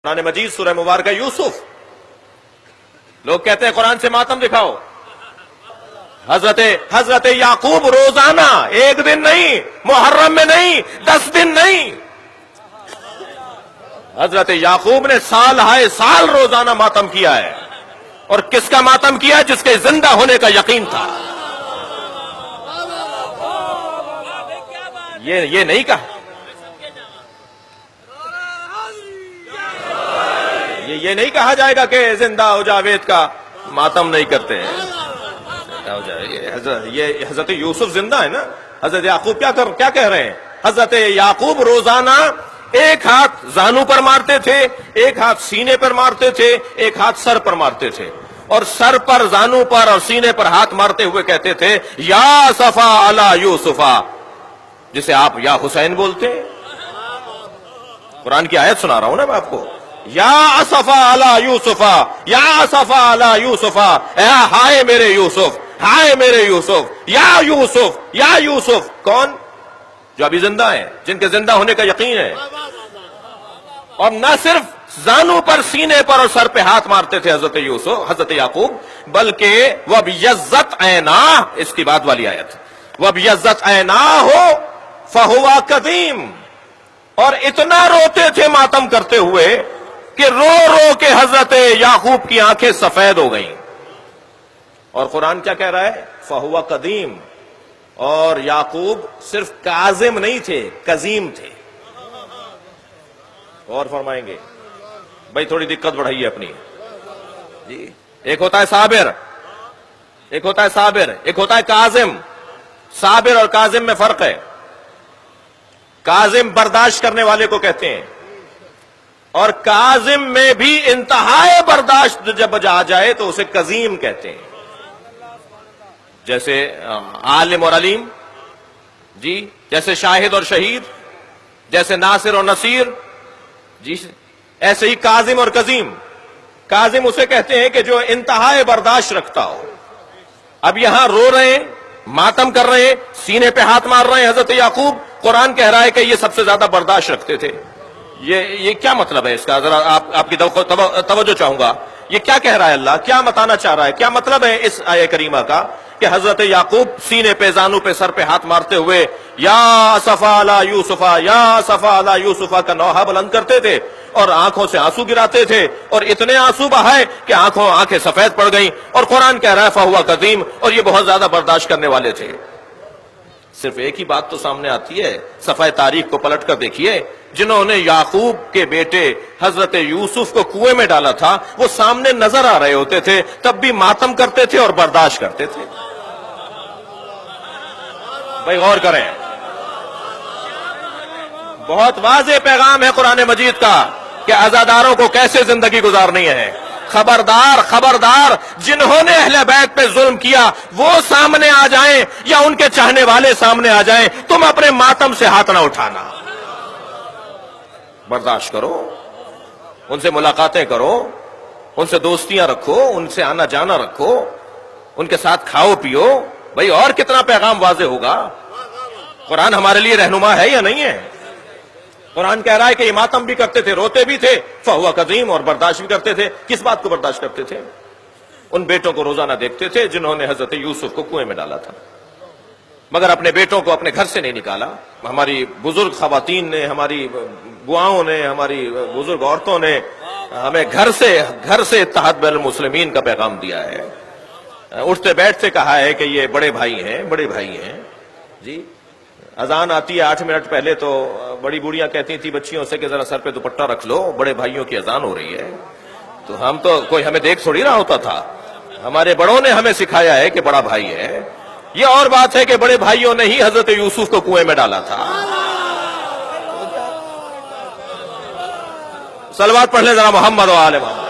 قرآن مجید سورہ مبارکہ یوسف. لوگ کہتے ہیں قرآن سے ماتم دکھاؤ. حضرت یعقوب روزانہ، ایک دن نہیں، محرم میں نہیں، 10 دن نہیں، حضرت یعقوب نے سال ہائے سال روزانہ ماتم کیا ہے. اور کس کا ماتم کیا ہے؟ جس کے زندہ ہونے کا یقین تھا. یہ نہیں کہا، یہ نہیں کہا جائے گا کہ زندہ ہو جاوید کا ماتم نہیں کرتے ہیں. یہ حضرت یوسف زندہ ہے نا. حضرت یعقوب کیا کہہ رہے ہیں؟ حضرت یعقوب روزانہ ایک ہاتھ زانو پر مارتے تھے، ایک ہاتھ سینے پر مارتے تھے، ایک ہاتھ سر پر مارتے تھے، اور سر پر، زانو پر اور سینے پر ہاتھ مارتے ہوئے کہتے تھے یا صفا علی یوسفا، جسے آپ یا حسین بولتے ہیں. قرآن کی آیت سنا رہا ہوں نا میں آپ کو. یا اسفا علی یوسفا، یا اسفا علی یوسفا، ہائے میرے یوسف، ہائے میرے یوسف، یا یوسف، یا یوسف. کون؟ جو ابھی زندہ ہیں، جن کے زندہ ہونے کا یقین ہے. اور نہ صرف زانو پر، سینے پر اور سر پہ ہاتھ مارتے تھے حضرت یعقوب، بلکہ وَبْيَضَّتْ عَيْنَاهُ، اس کی بعد والی آیت، وَبْيَضَّتْ عَيْنَاهُ فَهُوَ قَدِيمٌ. اور اتنا روتے تھے ماتم کرتے ہوئے کہ رو رو کے حضرت یعقوب کی آنکھیں سفید ہو گئیں. اور قرآن کیا کہہ رہا ہے؟ فَهُوَ قَدِيمٌ. اور یعقوب صرف کاظم نہیں تھے، قزیم تھے. اور فرمائیں گے بھائی، تھوڑی دقت بڑھائیے اپنی جی. ایک ہوتا ہے صابر، ایک ہوتا ہے صابر، ایک ہوتا ہے کاظم. صابر اور کاظم میں فرق ہے. کاظم برداشت کرنے والے کو کہتے ہیں، اور کاظم میں بھی انتہائی برداشت جب آ جائے تو اسے قزیم کہتے ہیں. جیسے عالم اور علیم جی، جیسے شاہد اور شہید، جیسے ناصر اور نصیر جی، ایسے ہی کاظم اور قزیم. کاظم اسے کہتے ہیں کہ جو انتہائی برداشت رکھتا ہو. اب یہاں رو رہے ہیں، ماتم کر رہے ہیں، سینے پہ ہاتھ مار رہے ہیں حضرت یعقوب. قرآن کہہ رہا ہے کہ یہ سب سے زیادہ برداشت رکھتے تھے. یہ کیا مطلب ہے اس کا؟ ذرا آپ کی توجہ چاہوں گا. یہ کیا کہہ رہا ہے اللہ؟ کیا بتانا چاہ رہا ہے؟ کیا مطلب ہے اس آیہ کریمہ کا کہ حضرت یعقوب سینے پہ، زانو پہ، سر پہ ہاتھ مارتے ہوئے یا صفا علی یوسفا، یا صفا علی یوسفا کا نوحہ بلند کرتے تھے اور آنکھوں سے آنسو گراتے تھے، اور اتنے آنسو بہائے کہ آنکھیں سفید پڑ گئیں. اور قرآن کہہ رہا ہے فہو قدیم، اور یہ بہت زیادہ برداشت کرنے والے تھے. صرف ایک ہی بات تو سامنے آتی ہے، صفحہ تاریخ کو پلٹ کر دیکھیے. جنہوں نے یعقوب کے بیٹے حضرت یوسف کو کنویں میں ڈالا تھا، وہ سامنے نظر آ رہے ہوتے تھے، تب بھی ماتم کرتے تھے اور برداشت کرتے تھے. بھائی غور کریں، بہت واضح پیغام ہے قرآن مجید کا کہ عزاداروں کو کیسے زندگی گزارنی ہے. خبردار، خبردار، جنہوں نے اہل بیت پہ ظلم کیا وہ سامنے آ جائیں یا ان کے چاہنے والے سامنے آ جائیں، تم اپنے ماتم سے ہاتھ نہ اٹھانا. برداشت کرو، ان سے ملاقاتیں کرو، ان سے دوستیاں رکھو، ان سے آنا جانا رکھو، ان کے ساتھ کھاؤ پیو. بھئی اور کتنا پیغام واضح ہوگا؟ قرآن ہمارے لیے رہنما ہے یا نہیں ہے؟ قرآن کہہ رہا ہے کہ یہ ماتم بھی کرتے تھے، روتے بھی تھے، فہو قدیم، اور برداشت بھی کرتے تھے. کس بات کو برداشت کرتے تھے؟ ان بیٹوں کو روزانہ دیکھتے تھے جنہوں نے حضرت یوسف کو کنویں میں ڈالا تھا، مگر اپنے بیٹوں کو اپنے گھر سے نہیں نکالا. ہماری بزرگ خواتین نے، ہماری بواؤں نے، ہماری بزرگ عورتوں نے ہمیں گھر سے اتحاد بین المسلمین کا پیغام دیا ہے. اٹھتے بیٹھتے کہا ہے کہ یہ بڑے بھائی ہیں، بڑے بھائی ہیں جی. اذان آتی ہے 8 منٹ پہلے تو بڑی بوڑھیاں کہتی تھی بچیوں سے کہ ذرا سر پہ دوپٹہ رکھ لو، بڑے بھائیوں کی اذان ہو رہی ہے. تو ہم تو کوئی ہمیں دیکھ تھوڑی رہا ہوتا تھا، ہمارے بڑوں نے ہمیں سکھایا ہے کہ بڑا بھائی ہے. یہ اور بات ہے کہ بڑے بھائیوں نے ہی حضرت یوسف کو کنویں میں ڈالا تھا. صلوات پڑھ لیں ذرا محمد و آل محمد.